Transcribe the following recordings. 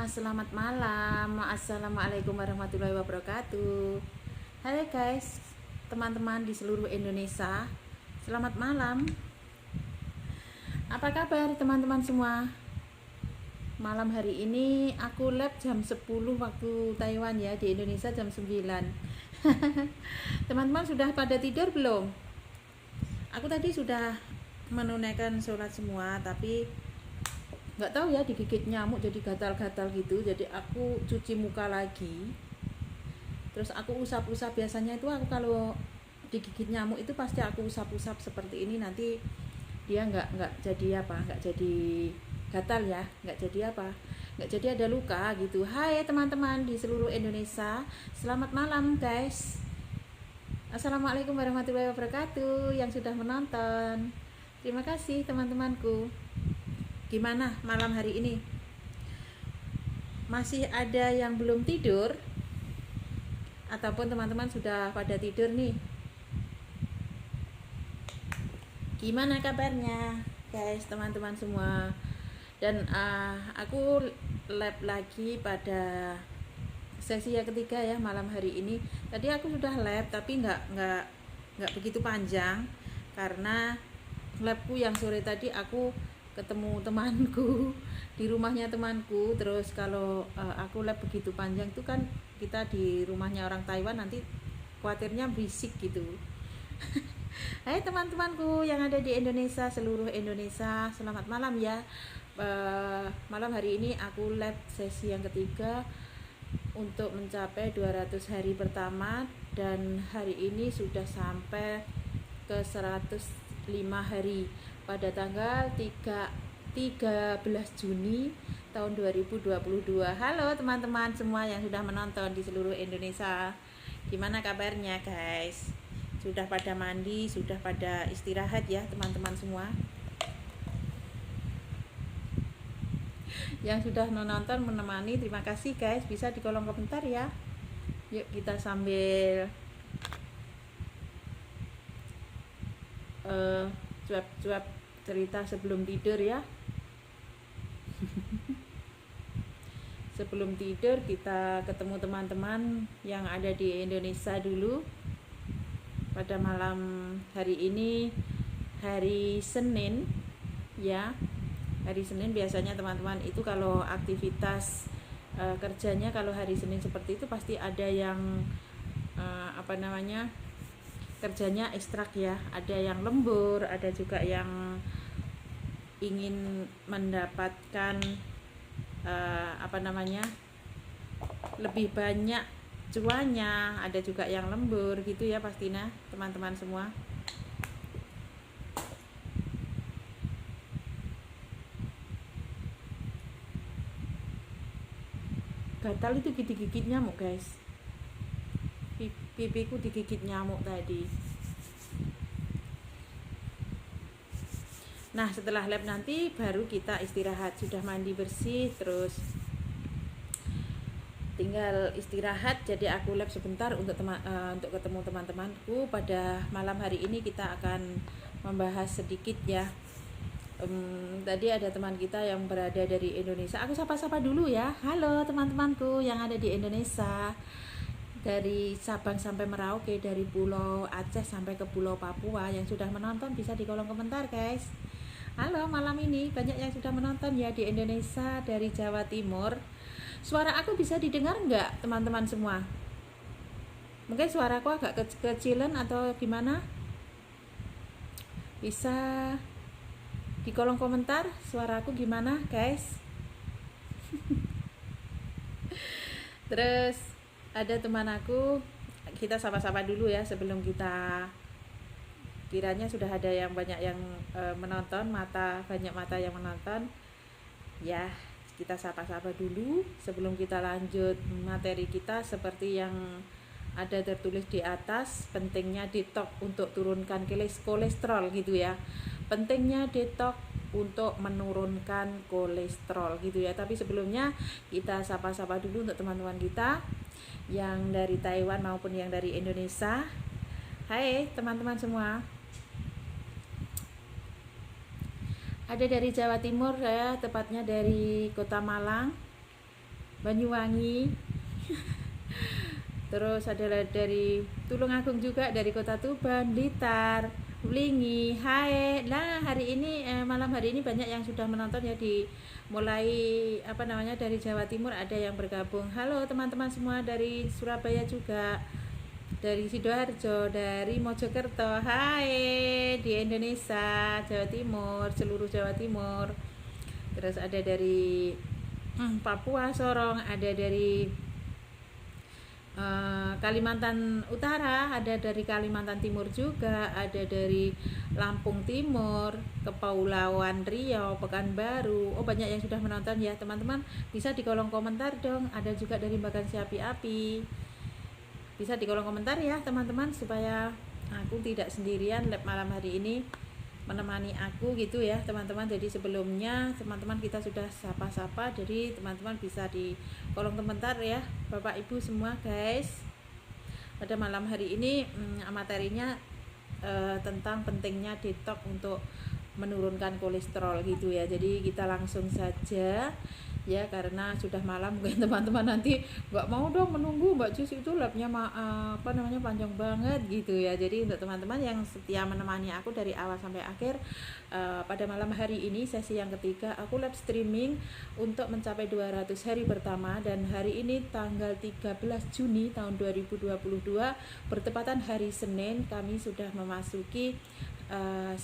Selamat malam. Assalamualaikum warahmatullahi wabarakatuh. Hai guys, teman-teman di seluruh Indonesia. Selamat malam. Apa kabar teman-teman semua? Malam hari ini aku lab jam 10 waktu Taiwan ya, di Indonesia jam 9. Teman-teman sudah pada tidur belum? Aku tadi sudah menunaikan sholat semua, tapi nggak tahu ya, digigit nyamuk jadi gatal-gatal gitu. Jadi aku cuci muka lagi, terus aku usap-usap. Biasanya itu aku kalau digigit nyamuk itu pasti aku usap-usap seperti ini, nanti dia nggak jadi apa, nggak jadi gatal ya, nggak jadi apa, nggak jadi ada luka gitu. Hai teman-teman di seluruh Indonesia, selamat malam guys. Assalamualaikum warahmatullahi wabarakatuh yang sudah menonton. Terima kasih teman-temanku. Gimana malam hari ini? Masih ada yang belum tidur? Ataupun teman-teman sudah pada tidur nih? Gimana kabarnya guys, teman-teman semua? Dan aku lab lagi pada sesi yang ketiga ya malam hari ini. Tadi aku sudah lab tapi nggak begitu panjang, karena labku yang sore tadi aku ketemu temanku di rumahnya temanku. Terus kalau aku lab begitu panjang itu kan kita di rumahnya orang Taiwan, nanti khawatirnya berisik gitu. Hai teman-temanku yang ada di Indonesia, seluruh Indonesia, selamat malam ya. Malam hari ini aku lab sesi yang ketiga untuk mencapai 200 hari pertama, dan hari ini sudah sampai ke 105 hari pada tanggal 13 Juni tahun 2022. Halo teman-teman semua yang sudah menonton di seluruh Indonesia. Gimana kabarnya guys? Sudah pada mandi, sudah pada istirahat ya teman-teman semua? Yang sudah menonton menemani, terima kasih guys. Bisa di kolom komentar ya. Yuk kita sambil cuap-cuap cerita sebelum tidur ya. Sebelum tidur kita ketemu teman-teman yang ada di Indonesia dulu. Pada malam hari ini, hari Senin ya. Hari Senin biasanya teman-teman itu kalau aktivitas kerjanya, kalau hari Senin seperti itu pasti ada yang kerjanya ekstrak ya. Ada yang lembur, ada juga yang ingin mendapatkan lebih banyak cuannya, ada juga yang lembur gitu ya pastinya teman-teman semua. Gatal itu digigit nyamuk guys. Pipiku digigit nyamuk tadi. Nah setelah lab nanti baru kita istirahat. Sudah mandi bersih, terus tinggal istirahat. Jadi aku lab sebentar untuk ketemu teman-temanku. Pada malam hari ini kita akan membahas sedikit ya. Tadi ada teman kita yang berada dari Indonesia. Aku sapa-sapa dulu ya. Halo teman-temanku yang ada di Indonesia, dari Sabang sampai Merauke, dari Pulau Aceh sampai ke Pulau Papua. Yang sudah menonton bisa di kolom komentar guys. Halo, malam ini banyak yang sudah menonton ya di Indonesia, dari Jawa Timur. Suara aku bisa didengar nggak teman-teman semua? Mungkin suaraku agak kecilan atau gimana? Bisa di kolom komentar suaraku gimana guys. Terus ada teman aku, kita sama-sama dulu ya sebelum kita, kiranya sudah ada yang banyak yang menonton, banyak mata yang menonton ya. Kita sapa-sapa dulu sebelum kita lanjut materi kita. Seperti yang ada tertulis di atas, pentingnya detox untuk turunkan kolesterol gitu ya. Pentingnya detox untuk menurunkan kolesterol gitu ya. Tapi sebelumnya kita sapa-sapa dulu untuk teman-teman kita yang dari Taiwan maupun yang dari Indonesia. Hai teman-teman semua. Ada dari Jawa Timur ya, tepatnya dari Kota Malang. Banyuwangi. Terus ada dari Tulungagung juga, dari Kota Tuban, Blitar, Blingi, Hae. Nah, hari ini malam hari ini banyak yang sudah menonton ya, di mulai dari Jawa Timur ada yang bergabung. Halo teman-teman semua, dari Surabaya juga, dari Sidoarjo, dari Mojokerto. Hai di Indonesia, Jawa Timur, seluruh Jawa Timur. Terus ada dari Papua, Sorong, ada dari Kalimantan Utara, ada dari Kalimantan Timur juga, ada dari Lampung Timur, Kepulauan Riau, Pekanbaru. Oh, banyak yang sudah menonton ya teman-teman. Bisa di kolom komentar dong. Ada juga dari Bagansi Api-Api. Bisa di kolom komentar ya teman-teman, supaya aku tidak sendirian live malam hari ini, menemani aku gitu ya teman-teman. Jadi sebelumnya teman-teman kita sudah sapa-sapa, jadi teman-teman bisa di kolom komentar ya Bapak Ibu semua guys. Pada malam hari ini materinya tentang pentingnya detox untuk menurunkan kolesterol gitu ya. Jadi kita langsung saja ya, karena sudah malam, mungkin teman-teman nanti nggak mau dong menunggu Mbak Jus itu labnya panjang banget gitu ya. Jadi untuk teman-teman yang setia menemani aku dari awal sampai akhir, pada malam hari ini sesi yang ketiga aku live streaming untuk mencapai 200 hari pertama, dan hari ini tanggal 13 Juni tahun 2022 bertepatan hari Senin, kami sudah memasuki 105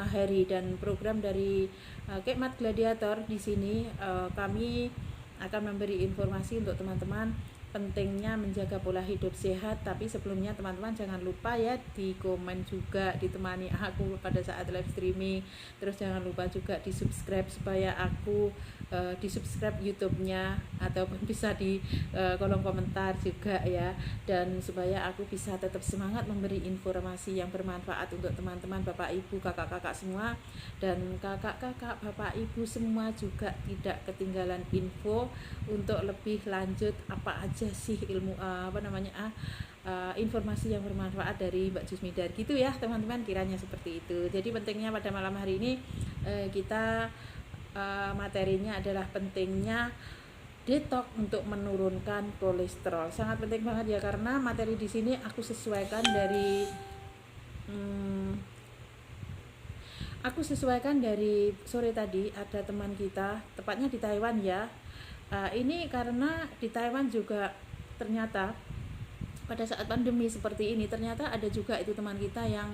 hari. Dan program dari Kekmat Gladiator di sini, kami akan memberi informasi untuk teman-teman pentingnya menjaga pola hidup sehat. Tapi sebelumnya teman-teman jangan lupa ya di komen juga, ditemani aku pada saat live streaming. Terus jangan lupa juga di subscribe supaya aku di subscribe YouTube-nya, ataupun bisa di kolom komentar juga ya, dan supaya aku bisa tetap semangat memberi informasi yang bermanfaat untuk teman-teman, Bapak Ibu, kakak-kakak semua, dan kakak-kakak, Bapak Ibu semua juga tidak ketinggalan info untuk lebih lanjut apa aja sih ilmu informasi yang bermanfaat dari Mbak Jusmidar gitu ya teman-teman, kiranya seperti itu. Jadi pentingnya pada malam hari ini kita materinya adalah pentingnya detox untuk menurunkan kolesterol. Sangat penting banget ya, karena materi di sini aku sesuaikan dari sore tadi. Ada teman kita, tepatnya di Taiwan ya. Ini karena di Taiwan juga ternyata pada saat pandemi seperti ini, ternyata ada juga itu teman kita yang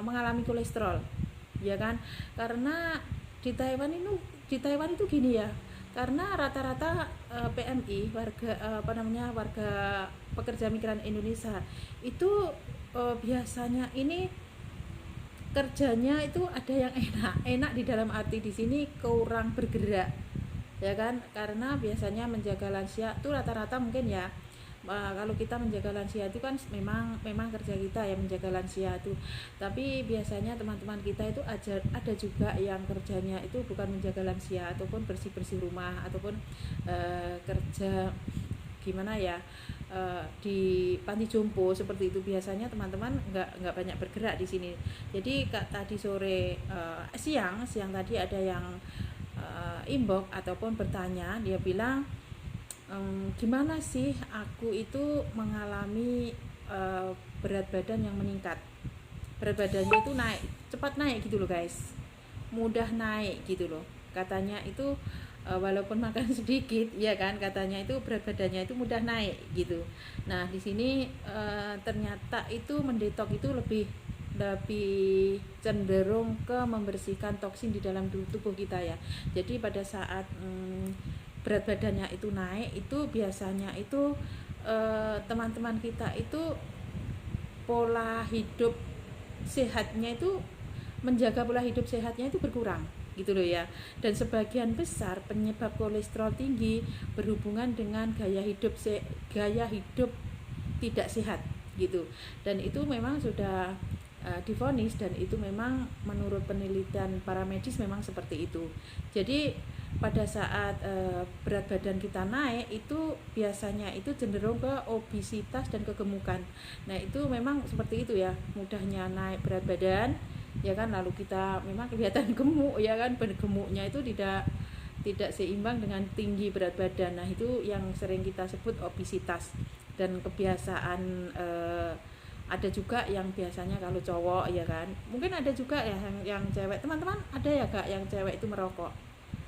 mengalami kolesterol, ya kan? Karena di Taiwan itu gini ya, karena rata-rata PMI warga pekerja migran Indonesia itu biasanya ini kerjanya itu ada yang enak di dalam arti di sini kurang bergerak, ya kan? Karena biasanya menjaga lansia itu rata-rata mungkin ya, kalau kita menjaga lansia itu kan memang kerja kita ya menjaga lansia itu. Tapi biasanya teman-teman kita itu ada juga yang kerjanya itu bukan menjaga lansia, ataupun bersih-bersih rumah, ataupun kerja gimana ya, di panti jompo seperti itu. Biasanya teman-teman nggak banyak bergerak di sini. Jadi tadi sore siang tadi ada yang inbox ataupun bertanya, dia bilang gimana sih aku itu mengalami berat badan yang meningkat. Berat badannya itu cepat naik gitu loh guys, mudah naik gitu loh katanya itu. Walaupun makan sedikit ya kan, katanya itu berat badannya itu mudah naik gitu. Nah di sini ternyata itu mendetok itu lebih cenderung ke membersihkan toksin di dalam tubuh kita ya. Jadi pada saat berat badannya itu naik, itu biasanya itu teman-teman kita itu pola hidup sehatnya itu, menjaga pola hidup sehatnya itu berkurang gitu loh ya. Dan sebagian besar penyebab kolesterol tinggi berhubungan dengan gaya hidup tidak sehat gitu. Dan itu memang sudah divonis, dan itu memang menurut penelitian para medis memang seperti itu. Jadi pada saat berat badan kita naik itu biasanya itu cenderung ke obesitas dan kegemukan. Nah itu memang seperti itu ya, mudahnya naik berat badan ya kan, lalu kita memang kelihatan gemuk ya kan, gemuknya itu tidak seimbang dengan tinggi berat badan. Nah itu yang sering kita sebut obesitas. Dan kebiasaan ada juga yang biasanya kalau cowok ya kan, mungkin ada juga ya yang cewek, teman-teman ada ya kak yang cewek itu merokok.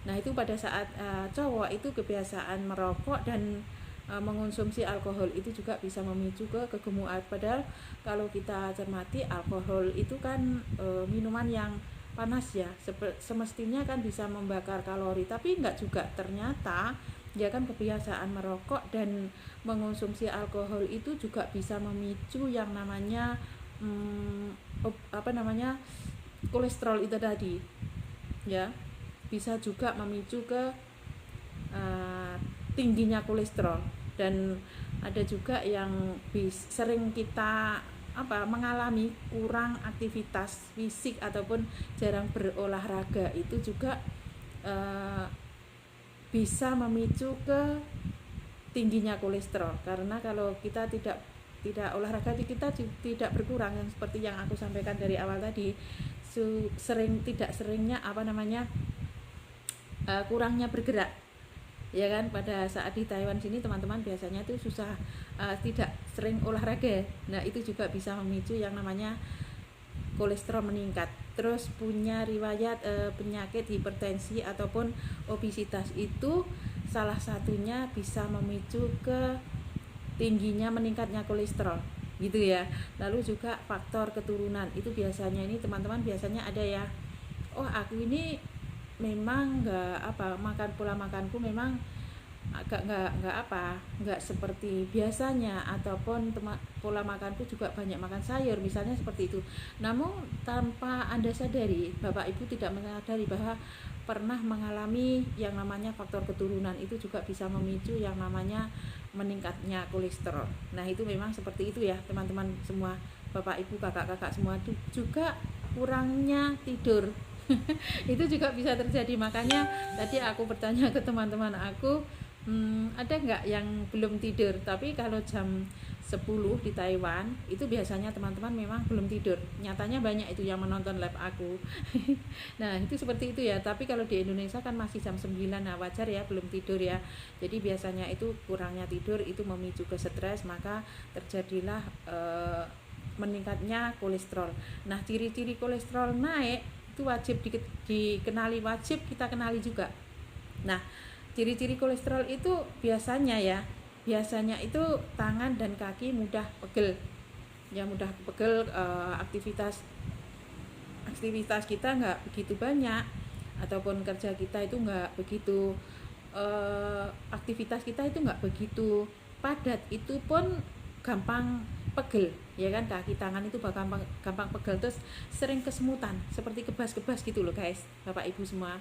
Nah itu pada saat cowok itu kebiasaan merokok dan mengonsumsi alkohol itu juga bisa memicu ke kegemukan. Padahal kalau kita cermati, alkohol itu kan minuman yang panas ya, semestinya kan bisa membakar kalori, tapi enggak juga ternyata ya kan. Kebiasaan merokok dan mengonsumsi alkohol itu juga bisa memicu yang namanya kolesterol itu tadi ya, bisa juga memicu ke tingginya kolesterol. Dan ada juga yang sering kita mengalami kurang aktivitas fisik ataupun jarang berolahraga, itu juga bisa memicu ke tingginya kolesterol. Karena kalau kita tidak olahraga, kita tidak berkurang, yang seperti yang aku sampaikan dari awal tadi, kurangnya bergerak ya kan. Pada saat di Taiwan sini teman-teman biasanya itu susah, tidak sering olahraga. Nah itu juga bisa memicu yang namanya kolesterol meningkat. Terus punya riwayat penyakit hipertensi ataupun obesitas, itu salah satunya bisa memicu ke tingginya meningkatnya kolesterol gitu ya. Lalu juga faktor keturunan, itu biasanya ini teman-teman biasanya ada ya, oh aku ini memang pola makanku memang agak nggak seperti biasanya, ataupun pola makanku juga banyak makan sayur misalnya seperti itu. Namun tanpa Anda sadari, Bapak Ibu tidak menyadari bahwa pernah mengalami yang namanya faktor keturunan, itu juga bisa memicu yang namanya meningkatnya kolesterol. Nah itu memang seperti itu ya teman-teman semua, Bapak Ibu, kakak-kakak semua. Juga kurangnya tidur itu juga bisa terjadi. Makanya tadi aku bertanya ke teman-teman aku, ada nggak yang belum tidur? Tapi kalau jam 10 di Taiwan itu biasanya teman-teman memang belum tidur. Nyatanya banyak itu yang menonton live aku. Nah itu seperti itu ya. Tapi kalau di Indonesia kan masih jam 9, nah wajar ya belum tidur ya. Jadi biasanya itu kurangnya tidur itu memicu ke stres, maka terjadilah meningkatnya kolesterol. Nah ciri-ciri kolesterol naik itu wajib dikenali, wajib kita kenali juga. Nah ciri-ciri kolesterol itu biasanya itu tangan dan kaki mudah pegel ya, aktivitas kita nggak begitu banyak, ataupun kerja kita itu nggak begitu, aktivitas kita itu nggak begitu padat, itu pun gampang pegel ya kan. Kaki tangan itu gampang pegel, terus sering kesemutan seperti kebas-kebas gitu loh guys, Bapak Ibu semua.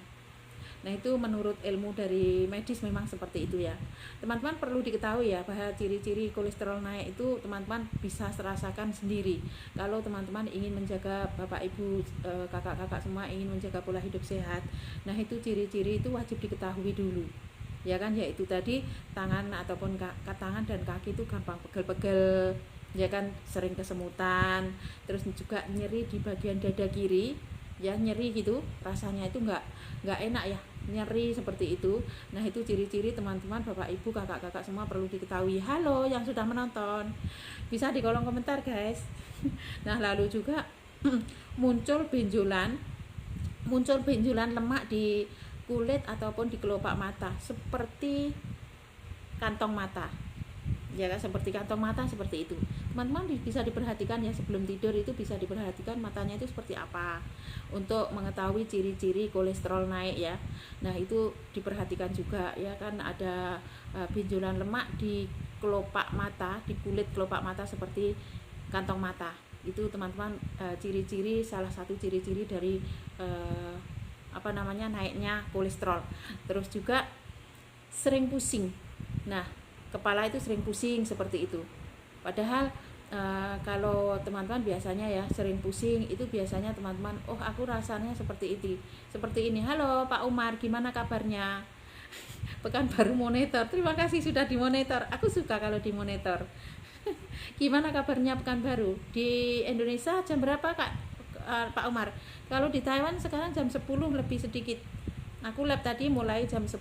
Nah itu menurut ilmu dari medis memang seperti itu ya. Teman-teman perlu diketahui ya bahwa ciri-ciri kolesterol naik itu teman-teman bisa rasakan sendiri. Kalau teman-teman ingin menjaga, Bapak Ibu, kakak-kakak semua ingin menjaga pola hidup sehat, nah itu ciri-ciri itu wajib diketahui dulu ya kan. Yaitu tadi tangan ataupun tangan dan kaki itu gampang pegel-pegel ya kan, sering kesemutan, terus juga nyeri di bagian dada kiri ya, nyeri gitu rasanya, itu nggak enak ya, nyeri seperti itu. Nah itu ciri-ciri teman-teman, Bapak Ibu, kakak-kakak semua perlu diketahui. Halo yang sudah menonton, bisa di kolom komentar guys. Nah lalu juga muncul benjolan lemak di kulit ataupun di kelopak mata seperti kantong mata ya kan, seperti kantong mata seperti itu. Teman-teman bisa diperhatikan ya, sebelum tidur itu bisa diperhatikan matanya itu seperti apa untuk mengetahui ciri-ciri kolesterol naik ya. Nah itu diperhatikan juga ya kan, ada benjolan lemak di kelopak mata, di kulit kelopak mata seperti kantong mata. Itu teman-teman ciri-ciri, salah satu ciri-ciri dari naiknya kolesterol. Terus juga sering pusing. Nah kepala itu sering pusing seperti itu. Padahal kalau teman-teman biasanya ya sering pusing itu biasanya teman-teman, oh aku rasanya seperti ini. Halo Pak Umar, gimana kabarnya? Pekanbaru monitor, terima kasih sudah dimonitor. Aku suka kalau dimonitor. Gimana kabarnya Pekanbaru? Di Indonesia jam berapa Kak Pak Umar. Kalau di Taiwan sekarang jam 10 lebih sedikit. Aku lab tadi mulai jam 10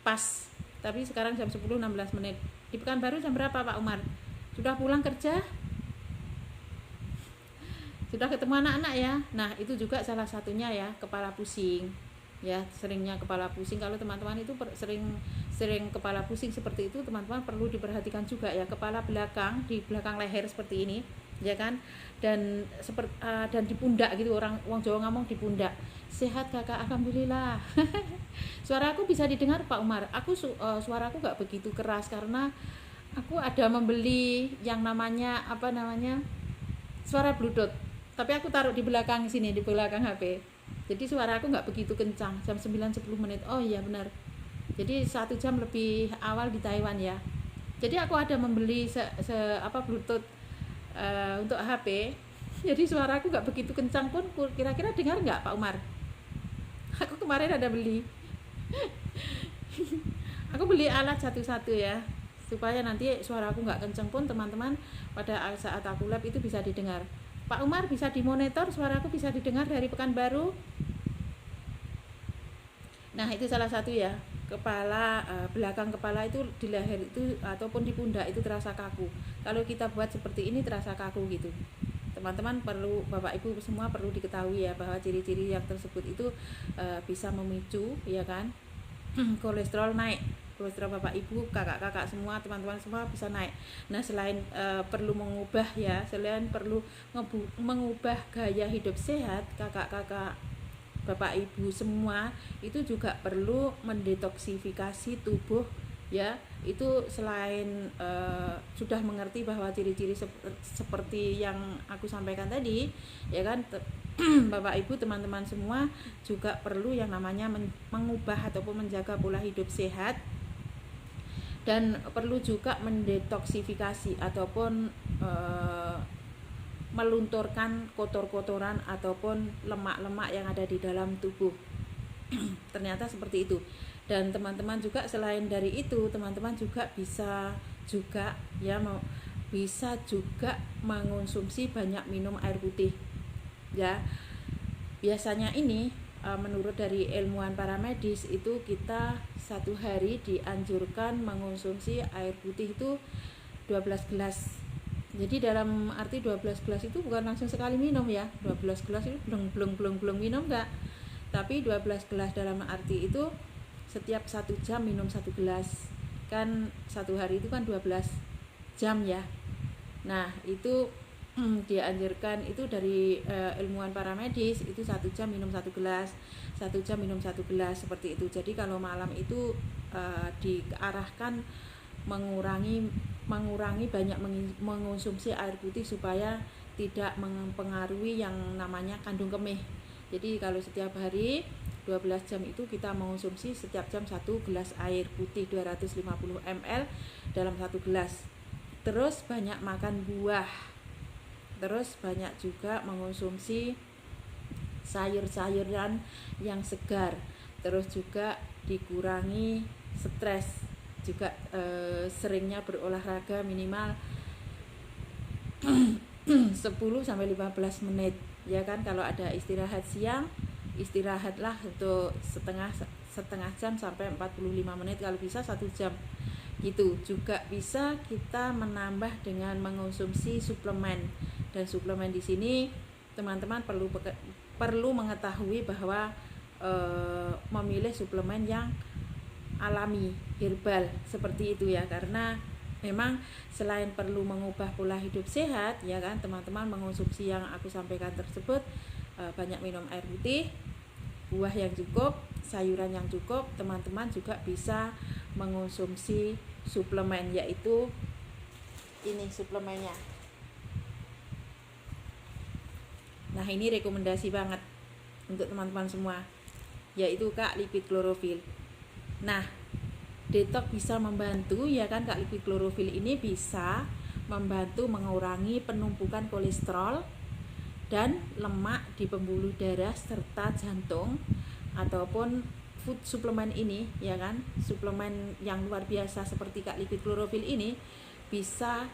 pas, tapi sekarang jam 10:16. Di Pekanbaru jam berapa Pak Umar? Sudah pulang kerja? Sudah ketemu anak-anak ya? Nah itu juga salah satunya ya, kepala pusing ya, seringnya kepala pusing. Kalau teman-teman itu sering kepala pusing seperti itu, teman-teman perlu diperhatikan juga ya, kepala belakang, di belakang leher seperti ini ya kan, dan dan di pundak gitu, orang Jawa ngomong di pundak. Sehat kakak, alhamdulillah. Suaraku bisa didengar Pak Umar? Suaraku gak begitu keras karena aku ada membeli yang namanya suara bluetooth, tapi aku taruh di belakang sini, di belakang HP. Jadi suara aku nggak begitu kencang. Jam 9:10. Oh iya benar. Jadi 1 jam lebih awal di Taiwan ya. Jadi aku ada membeli Bluetooth untuk HP. Jadi suara aku nggak begitu kencang pun kira-kira dengar nggak Pak Umar? Aku kemarin ada beli. Aku beli alat satu-satu ya, supaya nanti suara aku nggak kencang pun teman-teman pada saat aku lab itu bisa didengar. Pak Umar bisa dimonitor, suaraku bisa didengar dari Pekanbaru. Nah itu salah satu ya, belakang kepala itu di leher itu ataupun di pundak itu terasa kaku. Kalau kita buat seperti ini terasa kaku gitu. Teman-teman perlu, Bapak Ibu semua perlu diketahui ya, bahwa ciri-ciri yang tersebut itu bisa memicu ya kan kolesterol naik. Kolesterol Bapak Ibu, kakak-kakak semua, teman-teman semua bisa naik. Nah selain perlu mengubah gaya hidup sehat, kakak-kakak Bapak Ibu semua itu juga perlu mendetoksifikasi tubuh ya. Itu selain sudah mengerti bahwa ciri-ciri seperti yang aku sampaikan tadi ya kan, Bapak Ibu teman-teman semua juga perlu yang namanya mengubah ataupun menjaga pola hidup sehat, dan perlu juga mendetoksifikasi ataupun melunturkan kotor-kotoran ataupun lemak-lemak yang ada di dalam tubuh. Ternyata seperti itu. Dan teman-teman juga selain dari itu, teman-teman juga bisa juga mengonsumsi banyak minum air putih ya. Biasanya ini menurut dari ilmuwan para medis itu kita satu hari dianjurkan mengonsumsi air putih itu 12 gelas. Jadi dalam arti 12 gelas itu bukan langsung sekali minum ya. 12 gelas itu belum minum enggak. Tapi 12 gelas dalam arti itu setiap 1 jam minum 1 gelas. Kan satu hari itu kan 12 jam ya. Nah, itu dianjurkan itu dari ilmuwan para medis itu 1 jam minum 1 gelas, 1 jam minum 1 gelas seperti itu. Jadi kalau malam itu diarahkan mengurangi banyak mengonsumsi air putih supaya tidak mempengaruhi yang namanya kandung kemih. Jadi kalau setiap hari 12 jam itu kita mengonsumsi setiap jam 1 gelas air putih 250 ml dalam 1 gelas. Terus banyak makan buah. Terus banyak juga mengonsumsi sayur-sayuran yang segar. Terus juga dikurangi stres. Juga seringnya berolahraga minimal 10-15 menit ya kan. Kalau ada istirahat siang, istirahatlah untuk setengah jam sampai 45 menit, kalau bisa 1 jam gitu. Juga bisa kita menambah dengan mengonsumsi suplemen. Dan suplemen di sini teman-teman perlu mengetahui bahwa memilih suplemen yang alami, herbal seperti itu ya, karena memang selain perlu mengubah pola hidup sehat ya kan, teman-teman mengonsumsi yang aku sampaikan tersebut, banyak minum air putih, buah yang cukup, sayuran yang cukup. Teman-teman juga bisa mengonsumsi suplemen, yaitu ini suplemennya. Nah ini rekomendasi banget untuk teman-teman semua, yaitu Kak Liquid Chlorophyll. Nah detox bisa membantu ya kan, Kak Liquid Chlorophyll ini bisa membantu mengurangi penumpukan kolesterol dan lemak di pembuluh darah serta jantung. Ataupun food suplemen ini ya kan, suplemen yang luar biasa seperti Kak Liquid Chlorophyll ini bisa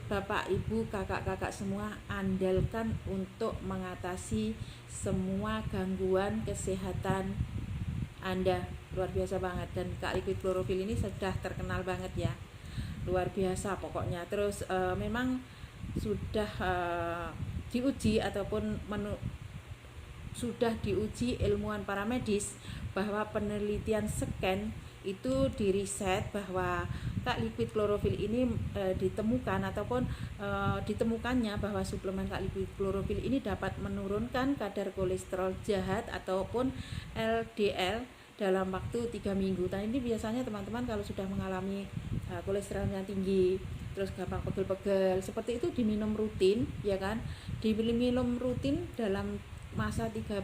Bapak, Ibu, kakak-kakak semua andalkan untuk mengatasi semua gangguan kesehatan Anda. Luar biasa banget, dan Kak Liquid Chlorophyll ini sudah terkenal banget ya, luar biasa pokoknya. Terus memang sudah diuji ataupun sudah diuji ilmuwan paramedis bahwa penelitian scan itu diriset bahwa Kak Liquid Chlorophyll ini ditemukan ataupun ditemukannya bahwa suplemen Kak Liquid Chlorophyll ini dapat menurunkan kadar kolesterol jahat ataupun LDL dalam waktu 3 minggu. Nah ini biasanya teman-teman kalau sudah mengalami kolesterolnya tinggi, terus gampang pegel-pegel, seperti itu diminum rutin, ya kan? Diminum rutin dalam masa 3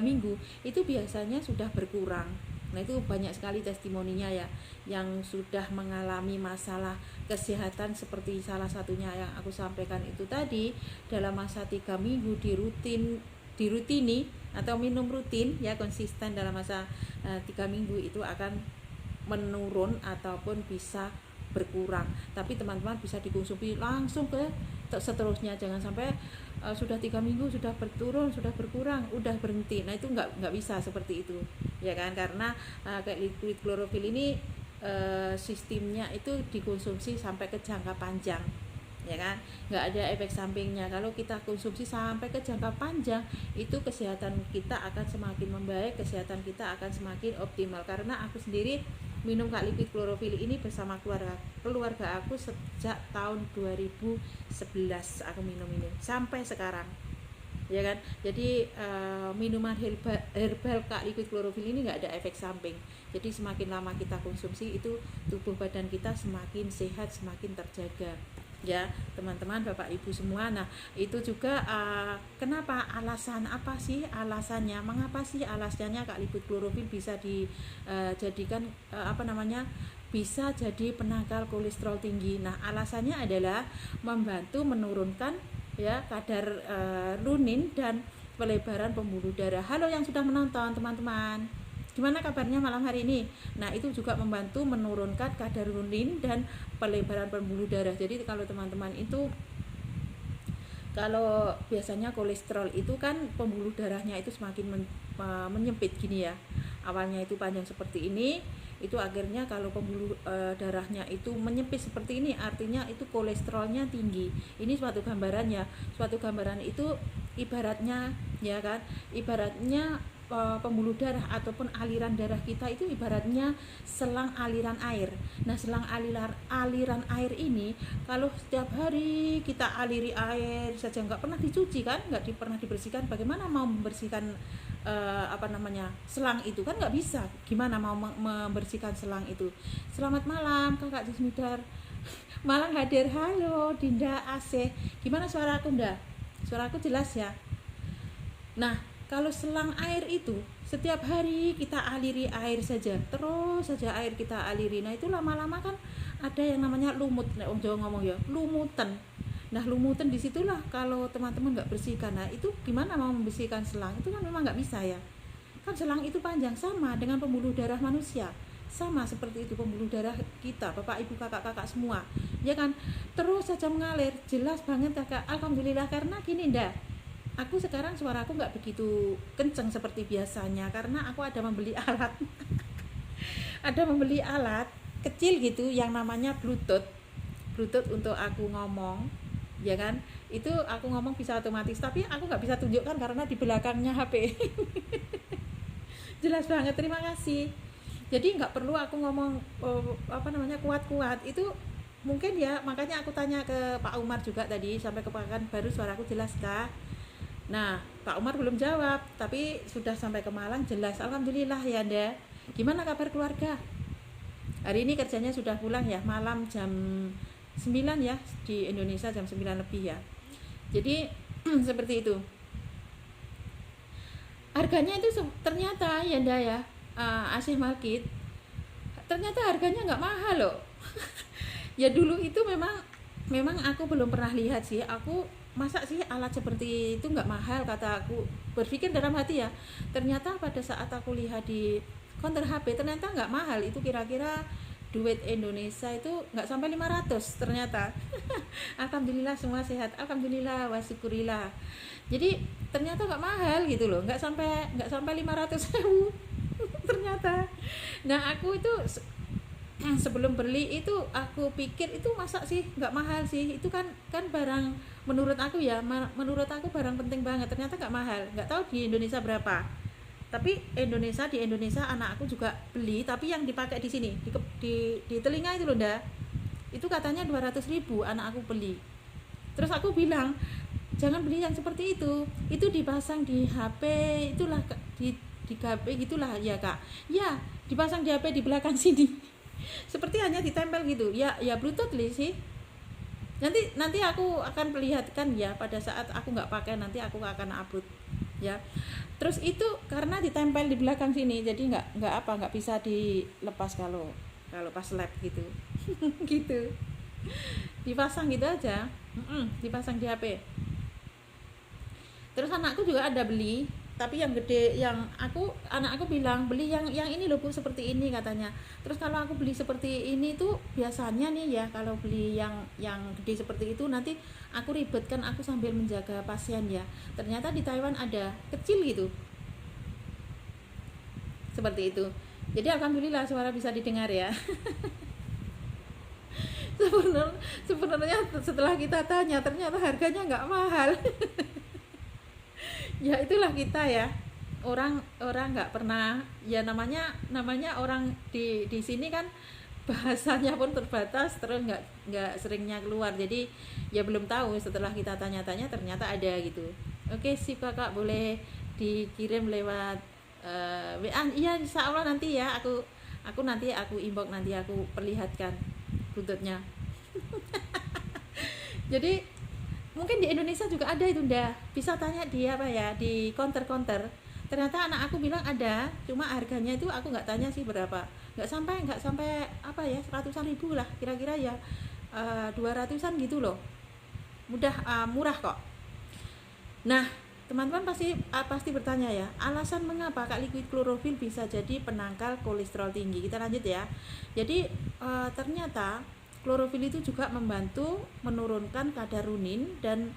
minggu itu biasanya sudah berkurang. Nah itu banyak sekali testimoninya ya, yang sudah mengalami masalah kesehatan seperti salah satunya yang aku sampaikan itu tadi, dalam masa 3 minggu dirutini atau minum rutin ya, konsisten dalam masa 3 minggu itu akan menurun ataupun bisa berkurang. Tapi teman-teman bisa dikonsumsi langsung ke seterusnya, jangan sampai sudah 3 minggu sudah berturun, sudah berkurang, udah berhenti. Nah itu nggak bisa seperti itu ya kan, karena kayak Liquid Chlorophyll ini sistemnya itu dikonsumsi sampai ke jangka panjang ya kan, nggak ada efek sampingnya. Kalau kita konsumsi sampai ke jangka panjang, itu kesehatan kita akan semakin membaik, kesehatan kita akan semakin optimal. Karena aku sendiri minum Kak Liquid Chlorophyll ini bersama keluarga aku sejak tahun 2011 aku minum ini sampai sekarang ya kan. Jadi minuman herbal Kak Liquid Chlorophyll ini nggak ada efek samping. Jadi semakin lama kita konsumsi, itu tubuh badan kita semakin sehat, semakin terjaga ya teman-teman, Bapak Ibu semua. Nah itu juga kenapa, apa sih alasannya, mengapa sih alasannya Kak Liquid Chlorophyll bisa dijadikan bisa jadi penangkal kolesterol tinggi. Nah alasannya adalah membantu menurunkan ya kadar renin dan pelebaran pembuluh darah. Halo yang sudah menonton teman-teman, gimana kabarnya malam hari ini? Nah itu juga membantu menurunkan kadar renin dan pelebaran pembuluh darah. Jadi kalau teman-teman itu, kalau biasanya kolesterol itu kan pembuluh darahnya itu semakin menyempit gini ya, awalnya itu panjang seperti ini, itu akhirnya kalau pembuluh darahnya itu menyempit seperti ini, artinya itu kolesterolnya tinggi. Ini suatu gambarannya, suatu gambaran itu ibaratnya ya kan, ibaratnya pembuluh darah ataupun aliran darah kita itu ibaratnya selang aliran air. Nah selang aliran air ini kalau setiap hari kita aliri air saja, nggak pernah dicuci kan, nggak pernah dibersihkan, bagaimana mau membersihkan selang itu kan nggak bisa. Gimana mau membersihkan selang itu? Selamat malam Kakak Jismidar, Malang hadir. Halo Dinda AC, gimana suara aku Nda? Suara aku jelas ya? Nah kalau selang air itu setiap hari kita aliri air saja, terus saja air kita aliri, nah itu lama-lama kan ada yang namanya lumut. Nah, orang Jawa ngomong ya lumutan. Nah lumutan disitulah kalau teman-teman nggak bersihkan. Nah itu gimana mau membersihkan selang? Itu kan memang nggak bisa ya. Kan selang itu panjang, sama dengan pembuluh darah manusia, sama seperti itu pembuluh darah kita, Bapak Ibu kakak-kakak semua ya kan, terus saja mengalir. Jelas banget kakak, alhamdulillah. Karena gini ndak, aku sekarang suaraku nggak begitu kenceng seperti biasanya karena aku ada membeli alat ada membeli alat kecil gitu yang namanya Bluetooth untuk aku ngomong ya kan. Itu aku ngomong bisa otomatis, tapi aku nggak bisa tunjukkan karena di belakangnya HP. Jelas banget, terima kasih. Jadi nggak perlu aku ngomong kuat-kuat itu mungkin ya. Makanya aku tanya ke Pak Umar juga tadi, sampai ke Pekanbaru suaraku jelas kah? Nah Pak Umar belum jawab, tapi sudah sampai ke Malang jelas, alhamdulillah ya Anda. Gimana kabar keluarga? Hari ini kerjanya sudah pulang ya, malam jam 9 ya, di Indonesia jam 9 lebih ya. Jadi seperti itu. Harganya itu ternyata ya Anda ya, Asyik Market ternyata harganya nggak mahal loh. Ya dulu itu memang aku belum pernah lihat sih, aku masa sih alat seperti itu nggak mahal, kata aku berpikir dalam hati ya. Ternyata pada saat aku lihat di counter HP ternyata nggak mahal, itu kira-kira duit Indonesia itu nggak sampai 500 ternyata. Alhamdulillah semua sehat, alhamdulillah wa syukurillah. Jadi ternyata nggak mahal gitu loh, nggak sampai 500.000 ternyata. Nah aku itu sebelum beli itu aku pikir itu masa sih nggak mahal sih, itu kan barang, menurut aku ya, menurut aku barang penting banget, ternyata nggak mahal. Nggak tahu di Indonesia berapa, tapi di Indonesia anak aku juga beli, tapi yang dipakai di sini di telinga itu loh ndak, itu katanya 200.000 anak aku beli. Terus aku bilang jangan beli yang seperti itu dipasang di HP itulah, di HP gitulah ya kak, ya dipasang di HP di belakang sini. Seperti hanya ditempel gitu ya, ya bluetooth sih. Nanti aku akan perlihatkan ya pada saat aku nggak pakai, nanti aku akan upload ya. Terus itu karena ditempel di belakang sini, jadi nggak bisa dilepas kalau pas lab gitu. Gitu, dipasang gitu aja. Dipasang di HP. Terus anakku juga ada beli, tapi yang gede, anak aku bilang beli yang ini loh Bu, seperti ini katanya. Terus kalau aku beli seperti ini tuh biasanya nih ya, kalau beli yang gede seperti itu nanti aku ribetkan, aku sambil menjaga pasien ya. Ternyata di Taiwan ada kecil gitu, seperti itu. Jadi alhamdulillah suara bisa didengar ya. Sebenarnya setelah kita tanya ternyata harganya nggak mahal. Ya itulah kita ya, orang nggak pernah ya, namanya orang di sini kan bahasanya pun terbatas, terus nggak seringnya keluar, jadi ya belum tahu. Setelah kita tanya-tanya ternyata ada gitu. Oke sih kakak, boleh dikirim lewat WA. Iya insya Allah nanti ya, aku inbox, nanti aku perlihatkan buntutnya. Jadi mungkin di Indonesia juga ada itu ndak, bisa tanya di di counter. Ternyata anak aku bilang ada, cuma harganya itu aku nggak tanya sih berapa, nggak sampai seratusan ribu lah kira-kira ya, 200-an gitu loh, murah kok. Nah teman-teman pasti bertanya ya, alasan mengapa Kak liquid klorofil bisa jadi penangkal kolesterol tinggi. Kita lanjut ya. Jadi ternyata klorofil itu juga membantu menurunkan kadar runin dan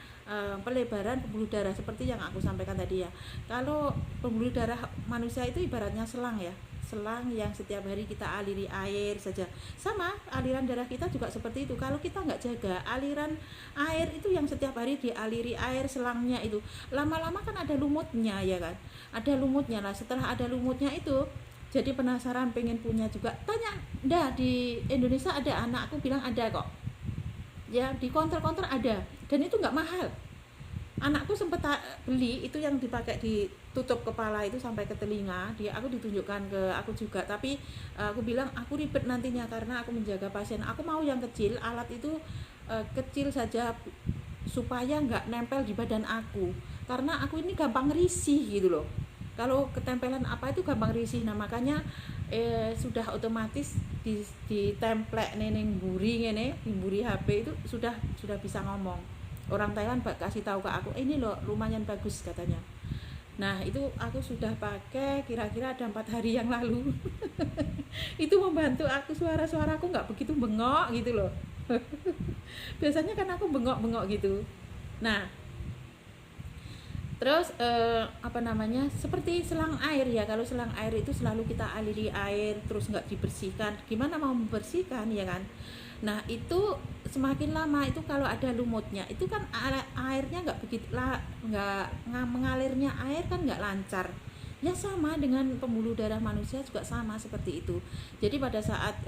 pelebaran pembuluh darah, seperti yang aku sampaikan tadi ya. Kalau pembuluh darah manusia itu ibaratnya selang ya, selang yang setiap hari kita aliri air saja. Sama aliran darah kita juga seperti itu. Kalau kita nggak jaga aliran air itu yang setiap hari dialiri air selangnya itu, lama-lama kan ada lumutnya ya kan, ada lumutnya lah. Setelah ada lumutnya itu jadi penasaran, pengen punya juga. Tanya, dah di Indonesia ada? Anak aku bilang ada kok. Ya di counter ada, dan itu nggak mahal. Anakku sempat beli itu yang dipakai ditutup kepala itu sampai ke telinga. Aku ditunjukkan ke aku juga, tapi aku bilang aku ribet nantinya karena aku menjaga pasien. Aku mau yang kecil, alat itu kecil saja supaya nggak nempel di badan aku, karena aku ini gampang risih gitu loh. Kalau ketempelan apa itu gampang risih. Nah makanya sudah otomatis ditemplek neneng buri ngene, di buri HP itu sudah bisa ngomong. Orang Thailand kasih tahu ke aku, ini loh lumayan bagus katanya. Nah itu aku sudah pakai kira-kira ada 4 hari yang lalu. Itu membantu aku, suaraku nggak begitu bengok gitu loh. Biasanya kan aku bengok gitu. Nah terus seperti selang air ya. Kalau selang air itu selalu kita aliri air terus nggak dibersihkan, gimana mau membersihkan ya kan. Nah itu semakin lama itu kalau ada lumutnya itu kan airnya nggak begitu nggak mengalirnya, air kan nggak lancar ya. Sama dengan pembuluh darah manusia juga sama seperti itu. Jadi pada saat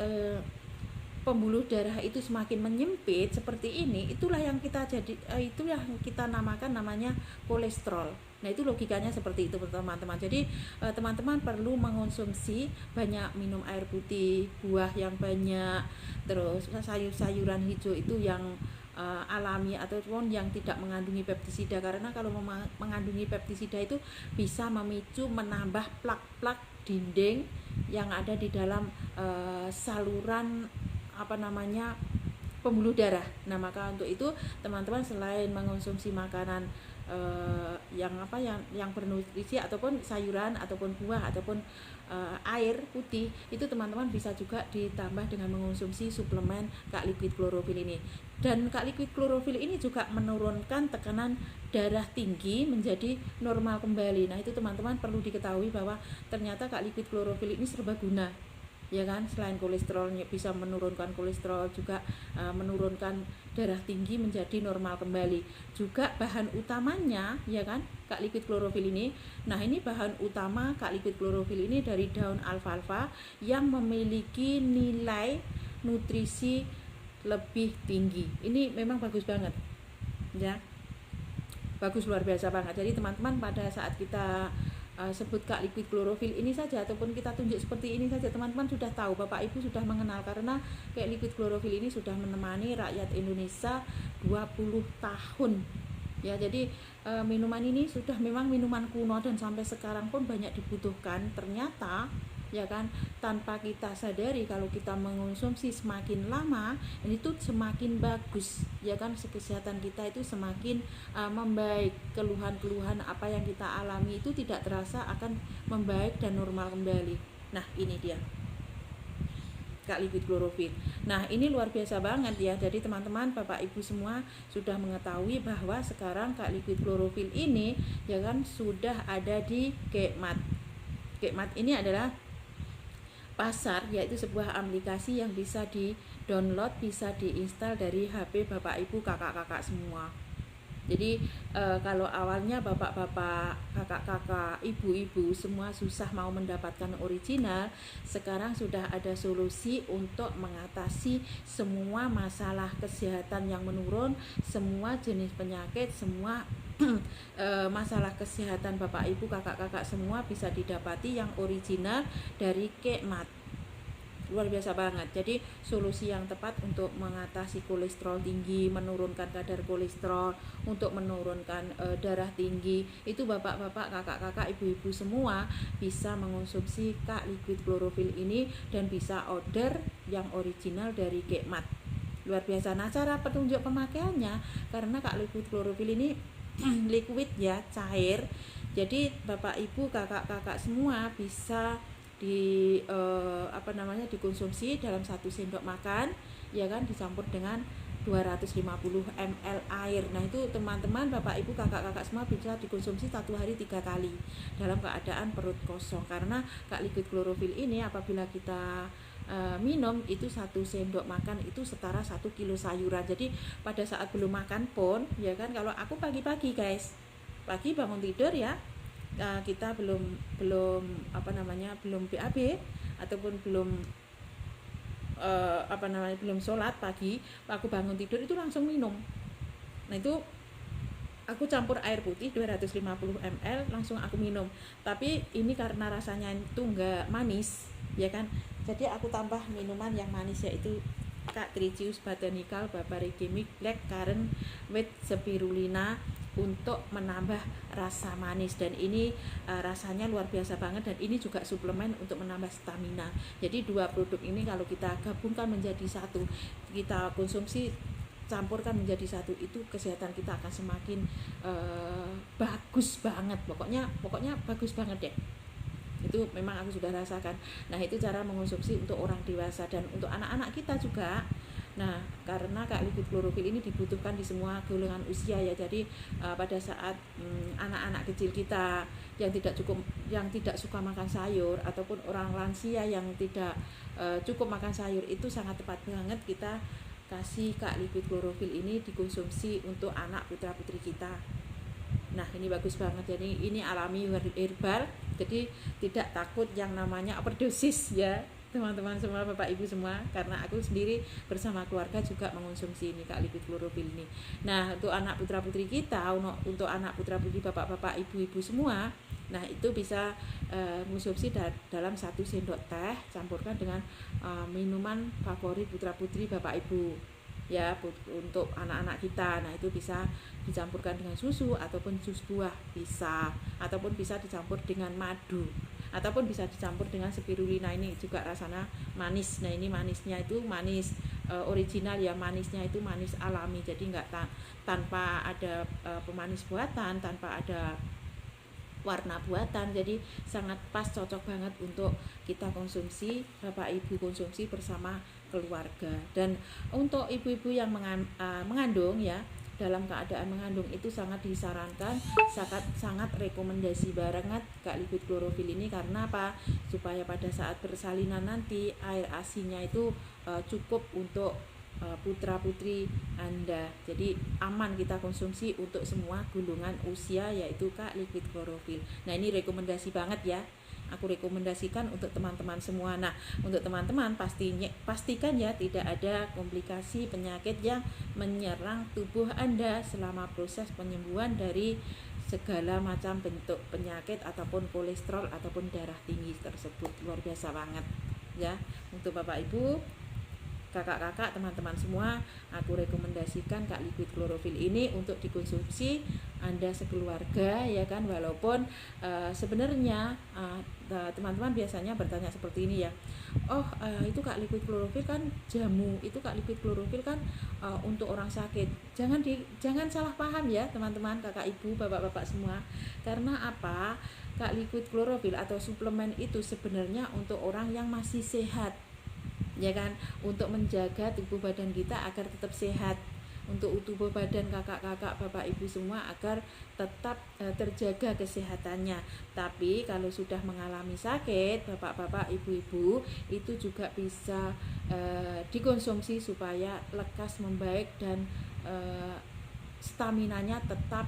pembuluh darah itu semakin menyempit seperti ini, itulah yang kita namakan namanya kolesterol. Nah itu logikanya seperti itu teman-teman. Jadi teman-teman perlu mengonsumsi banyak, minum air putih, buah yang banyak, terus sayur-sayuran hijau itu yang alami ataupun yang tidak mengandungi pestisida, karena kalau mengandungi pestisida itu bisa memicu menambah plak-plak dinding yang ada di dalam saluran pembuluh darah. Nah maka untuk itu teman-teman selain mengonsumsi makanan yang bernutrisi, ataupun sayuran ataupun buah ataupun air putih, itu teman-teman bisa juga ditambah dengan mengonsumsi suplemen Kak Liquid Chlorophyll ini. Dan Kak Liquid Chlorophyll ini juga menurunkan tekanan darah tinggi menjadi normal kembali. Nah, itu teman-teman perlu diketahui bahwa ternyata Kak Liquid Chlorophyll ini serbaguna, ya kan. Selain kolesterolnya bisa menurunkan kolesterol, juga menurunkan darah tinggi menjadi normal kembali. Juga bahan utamanya, ya kan, Kak Liquid Chlorophyll ini. Nah, ini bahan utama Kak Liquid Chlorophyll ini dari daun alfalfa yang memiliki nilai nutrisi lebih tinggi. Ini memang bagus banget, ya. Bagus, luar biasa banget. Jadi teman-teman, pada saat kita sebut Kak Liquid Chlorophyll ini saja, ataupun kita tunjuk seperti ini saja, teman-teman sudah tahu, Bapak Ibu sudah mengenal, karena Kak Liquid Chlorophyll ini sudah menemani rakyat Indonesia 20 tahun. Ya, jadi minuman ini sudah memang minuman kuno dan sampai sekarang pun banyak dibutuhkan. Ternyata, ya kan, tanpa kita sadari, kalau kita mengonsumsi semakin lama, ini tuh semakin bagus, ya kan, kesehatan kita itu semakin membaik. Keluhan-keluhan apa yang kita alami itu tidak terasa akan membaik dan normal kembali. Nah, ini dia Kak Liquid Chlorophyll. Nah, ini luar biasa banget ya. Jadi teman-teman, Bapak Ibu semua sudah mengetahui bahwa sekarang Kak Liquid Chlorophyll ini, ya kan, sudah ada di Kekmat. Kekmat ini adalah pasar, yaitu sebuah aplikasi yang bisa di-download, bisa diinstal dari HP Bapak Ibu, kakak-kakak semua. Jadi kalau awalnya bapak-bapak, kakak-kakak, ibu-ibu semua susah mau mendapatkan original, sekarang sudah ada solusi untuk mengatasi semua masalah kesehatan yang menurun, semua jenis penyakit, semua masalah kesehatan Bapak Ibu, kakak-kakak semua bisa didapati yang original dari Kekmat. Luar biasa banget. Jadi solusi yang tepat untuk mengatasi kolesterol tinggi, menurunkan kadar kolesterol, untuk menurunkan darah tinggi, itu bapak-bapak, kakak-kakak, ibu-ibu semua bisa mengonsumsi Kak Liquid Chlorophyll ini dan bisa order yang original dari Kekmat. Luar biasa. Nah, cara petunjuk pemakaiannya, karena Kak Liquid Chlorophyll ini liquid ya, cair. Jadi Bapak Ibu, kakak-kakak semua bisa dikonsumsi dalam 1 sendok makan, ya kan, dicampur dengan 250 ml air. Nah, itu teman-teman, Bapak Ibu, kakak-kakak semua bisa dikonsumsi 1 hari 3 kali dalam keadaan perut kosong. Karena Kak Liquid Chlorophyll ini apabila kita minum itu 1 sendok makan itu setara 1 kilo sayuran. Jadi pada saat belum makan pun, ya kan, kalau aku pagi-pagi guys, pagi bangun tidur ya, kita belum BAB ataupun belum belum sholat pagi, aku bangun tidur itu langsung minum. Nah, itu aku campur air putih 250 ml, langsung aku minum. Tapi ini karena rasanya itu enggak manis, ya kan, jadi aku tambah minuman yang manis, yaitu Catriceus Botanical Barbaresque Black Currant with Spirulina, untuk menambah rasa manis. Dan ini rasanya luar biasa banget, dan ini juga suplemen untuk menambah stamina. Jadi 2 produk ini kalau kita gabungkan menjadi satu, kita konsumsi, campurkan menjadi satu, itu kesehatan kita akan semakin bagus banget. Pokoknya bagus banget deh. Itu memang aku sudah rasakan. Nah, itu cara mengonsumsi untuk orang dewasa dan untuk anak-anak kita juga. Nah, karena Kak Liquid Chlorophyll ini dibutuhkan di semua golongan usia ya. Jadi pada saat anak-anak kecil kita yang tidak suka makan sayur, ataupun orang lansia yang tidak cukup makan sayur, itu sangat tepat banget kita kasih Kak Liquid Chlorophyll ini dikonsumsi untuk anak putra-putri kita. Nah, ini bagus banget. Jadi ini alami, herbal, jadi tidak takut yang namanya overdosis ya teman-teman semua, Bapak Ibu semua, karena aku sendiri bersama keluarga juga mengonsumsi ini Kak Liquid Chlorophyll ini. Nah, untuk anak putra putri kita, untuk anak putra putri bapak-bapak, ibu-ibu semua, nah itu bisa mengonsumsi dalam 1 sendok teh, campurkan dengan minuman favorit putra putri bapak ibu ya, untuk anak-anak kita. Nah, itu bisa dicampurkan dengan susu ataupun jus buah bisa, ataupun bisa dicampur dengan madu, ataupun bisa dicampur dengan spirulina, ini juga rasanya manis. Nah, ini manisnya itu manis original ya, manisnya itu manis alami, jadi nggak tanpa ada pemanis buatan, tanpa ada warna buatan, jadi sangat pas, cocok banget untuk kita konsumsi, Bapak Ibu konsumsi bersama keluarga. Dan untuk ibu-ibu yang mengandung ya, dalam keadaan mengandung itu sangat disarankan, sangat rekomendasi banget Kak Liquid Chlorophyll ini. Karena apa? Supaya pada saat persalinan nanti air ASI-nya itu cukup untuk putra putri Anda, jadi aman kita konsumsi untuk semua golongan usia, yaitu Kak Liquid Chlorophyll. Nah, ini rekomendasi banget ya, aku rekomendasikan untuk teman-teman semua. Nah, untuk teman-teman pastikan ya tidak ada komplikasi penyakit yang menyerang tubuh Anda selama proses penyembuhan dari segala macam bentuk penyakit ataupun kolesterol ataupun darah tinggi tersebut. Luar biasa banget ya. Untuk Bapak Ibu, kakak-kakak, teman-teman semua, aku rekomendasikan Kak Liquid Chlorophyll ini untuk dikonsumsi Anda sekeluarga ya kan. Walaupun sebenarnya teman-teman biasanya bertanya seperti ini ya, itu Kak Liquid Chlorophyll kan jamu, itu Kak Liquid Chlorophyll kan untuk orang sakit. Jangan salah paham ya teman-teman, kakak ibu, bapak-bapak semua. Karena apa? Kak Liquid Chlorophyll atau suplemen itu sebenarnya untuk orang yang masih sehat ya kan, untuk menjaga tubuh badan kita agar tetap sehat, untuk tubuh badan kakak-kakak, bapak ibu semua agar tetap terjaga kesehatannya. Tapi kalau sudah mengalami sakit, bapak-bapak, ibu-ibu, itu juga bisa dikonsumsi supaya lekas membaik dan staminanya tetap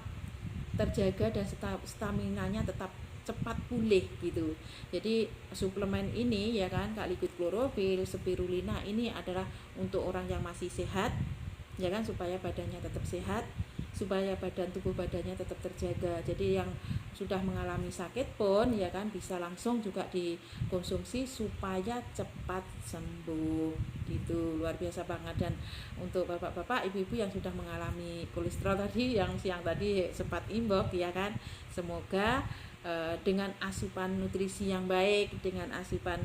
terjaga dan staminanya tetap cepat pulih gitu. Jadi suplemen ini ya kan, Kak Liquid Chlorophyll, spirulina ini adalah untuk orang yang masih sehat ya kan, supaya badannya tetap sehat, supaya tubuh badannya tetap terjaga. Jadi yang sudah mengalami sakit pun ya kan bisa langsung juga dikonsumsi supaya cepat sembuh gitu. Luar biasa banget. Dan untuk bapak-bapak, ibu-ibu yang sudah mengalami kolesterol tadi, yang siang tadi sempat inbox ya kan, semoga dengan asupan nutrisi yang baik, dengan asupan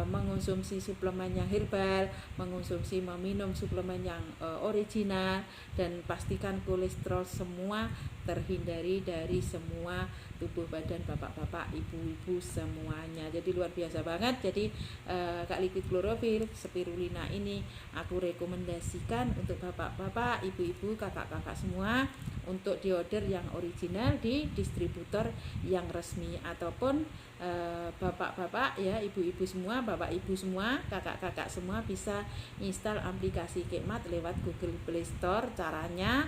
mengonsumsi suplemen yang herbal, meminum suplemen yang original, dan pastikan kolesterol semua terhindari dari semua tubuh badan bapak-bapak, ibu-ibu semuanya. Jadi luar biasa banget. Jadi Kak Liquid Chlorophyll, spirulina ini aku rekomendasikan untuk bapak-bapak, ibu-ibu, kakak-kakak semua untuk diorder yang original di distributor yang resmi, ataupun bapak-bapak ya, ibu-ibu semua, bapak ibu semua, kakak-kakak semua bisa install aplikasi Kekmat lewat Google Play Store. Caranya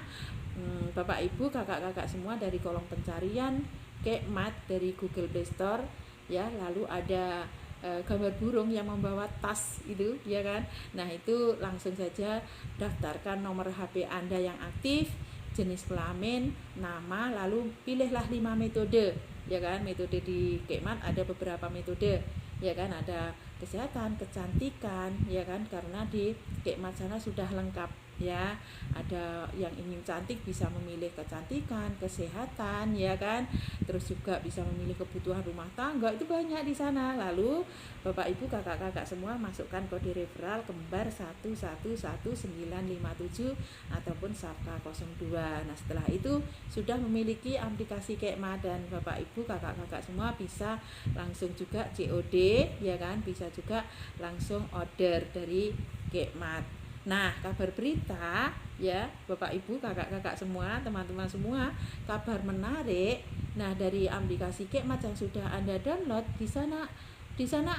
bapak ibu, kakak-kakak semua dari kolom pencarian Kekmat dari Google Play Store ya, lalu ada gambar burung yang membawa tas itu ya kan. Nah, itu langsung saja daftarkan nomor HP Anda yang aktif, jenis kelamin, nama, lalu pilihlah 5 metode ya kan. Metode di Kekmat ada beberapa metode ya kan, ada kesehatan, kecantikan ya kan, karena di Kekmat sana sudah lengkap ya. Ada yang ingin cantik bisa memilih kecantikan, kesehatan ya kan, terus juga bisa memilih kebutuhan rumah tangga, itu banyak di sana. Lalu bapak ibu, kakak-kakak semua masukkan kode referral kembar 111957 ataupun Saka 02. Nah, setelah itu sudah memiliki aplikasi Kekmat, dan bapak ibu, kakak-kakak semua bisa langsung juga COD ya kan, bisa juga langsung order dari Kekmat. Nah, kabar berita ya bapak ibu, kakak-kakak semua, teman-teman semua, kabar menarik. Nah, dari aplikasi Kekmat yang sudah Anda download, di sana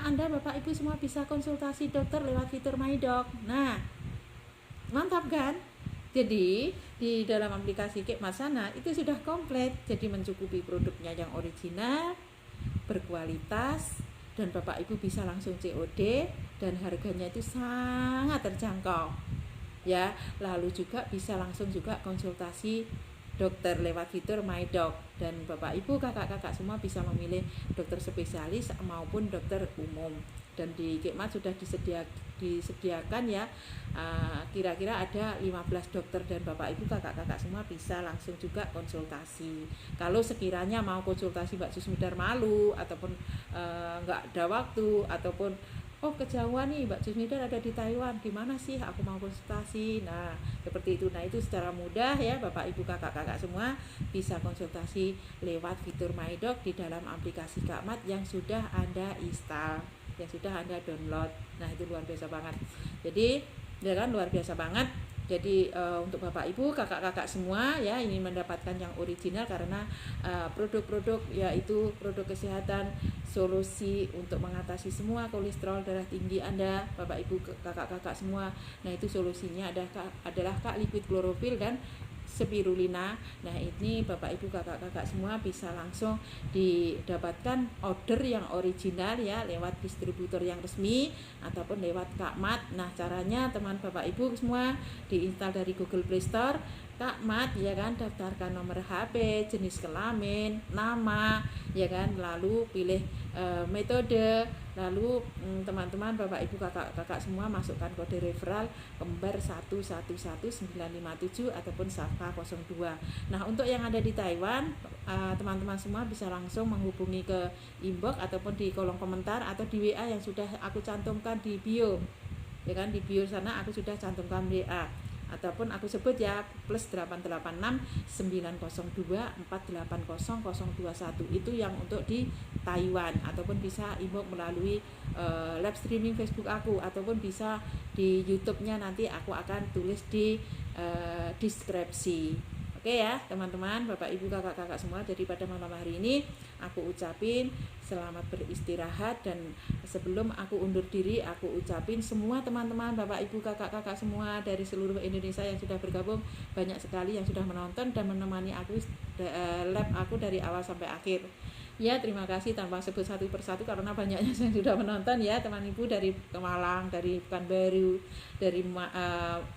Anda bapak ibu semua bisa konsultasi dokter lewat fitur MyDoc. Nah, mantap kan? Jadi di dalam aplikasi Kekmat sana itu sudah komplit, jadi mencukupi produknya yang original, berkualitas, dan bapak ibu bisa langsung COD, dan harganya itu sangat terjangkau ya. Lalu juga bisa langsung juga konsultasi dokter lewat fitur MyDoc, dan bapak ibu, kakak-kakak semua bisa memilih dokter spesialis maupun dokter umum. Dan di Kekmat sudah disediakan ya, kira-kira ada 15 dokter, dan bapak ibu, kakak-kakak semua bisa langsung juga konsultasi. Kalau sekiranya mau konsultasi Mbak Susmidar malu, ataupun nggak ada waktu, ataupun oh kejauhan nih Mbak Jusmida ada di Taiwan, gimana sih aku mau konsultasi. Nah seperti itu. Nah itu secara mudah ya Bapak Ibu kakak-kakak semua bisa konsultasi lewat fitur MyDoc di dalam aplikasi Kakmat yang sudah Anda install, yang sudah Anda download. Nah itu luar biasa banget. Jadi ya kan, luar biasa banget. Jadi untuk Bapak Ibu kakak-kakak semua ya, ini mendapatkan yang original karena produk-produk yaitu produk kesehatan, solusi untuk mengatasi semua kolesterol darah tinggi Anda Bapak Ibu kakak-kakak semua. Nah itu solusinya adalah Kak Liquid Chlorophyll dan spirulina. Nah ini Bapak Ibu kakak-kakak semua bisa langsung didapatkan order yang original ya lewat distributor yang resmi ataupun lewat Kakmat. Nah caranya teman Bapak Ibu semua diinstal dari Google Play Store Kakmat ya kan, daftarkan nomor HP, jenis kelamin, nama ya kan, lalu pilih metode, lalu teman-teman Bapak Ibu kakak-kakak semua masukkan kode referral kembar 111957 ataupun Safa 02. Nah untuk yang ada di Taiwan teman-teman semua bisa langsung menghubungi ke inbox ataupun di kolom komentar atau di WA yang sudah aku cantumkan di bio ya kan, di bio sana aku sudah cantumkan WA ataupun aku sebut ya plus 886-902-480-021 itu yang untuk di Taiwan, ataupun bisa inbox melalui live streaming Facebook aku, ataupun bisa di YouTube-nya, nanti aku akan tulis di deskripsi. Oke ya teman-teman Bapak Ibu kakak-kakak semua. Jadi pada malam hari ini aku ucapin selamat beristirahat, dan sebelum aku undur diri aku ucapin semua teman-teman Bapak Ibu kakak-kakak semua dari seluruh Indonesia yang sudah bergabung, banyak sekali yang sudah menonton dan menemani aku live aku dari awal sampai akhir. Ya terima kasih tanpa sebut satu persatu karena banyaknya yang sudah menonton ya teman ibu dari Malang, dari Pekanbaru, dari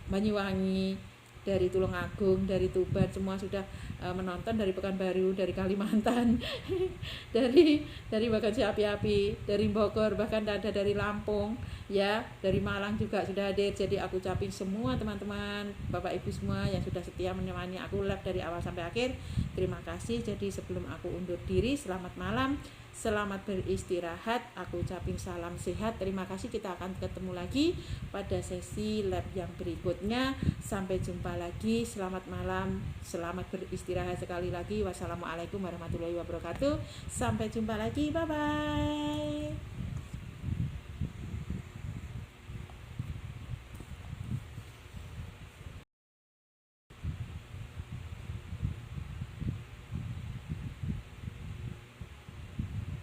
Banyuwangi, dari Tulungagung, dari Tuban, semua sudah menonton, dari Pekanbaru, dari Kalimantan, dari bahkan si api-api, dari Bogor, bahkan ada dari Lampung, ya, dari Malang juga sudah hadir. Jadi aku ucapin semua teman-teman, Bapak Ibu semua yang sudah setia menemani aku live dari awal sampai akhir, terima kasih. Jadi sebelum aku undur diri, selamat malam, selamat beristirahat, aku ucapin salam sehat, terima kasih. Kita akan ketemu lagi pada sesi lab yang berikutnya. Sampai jumpa lagi, selamat malam, selamat beristirahat sekali lagi. Wassalamualaikum warahmatullahi wabarakatuh. Sampai jumpa lagi, bye bye.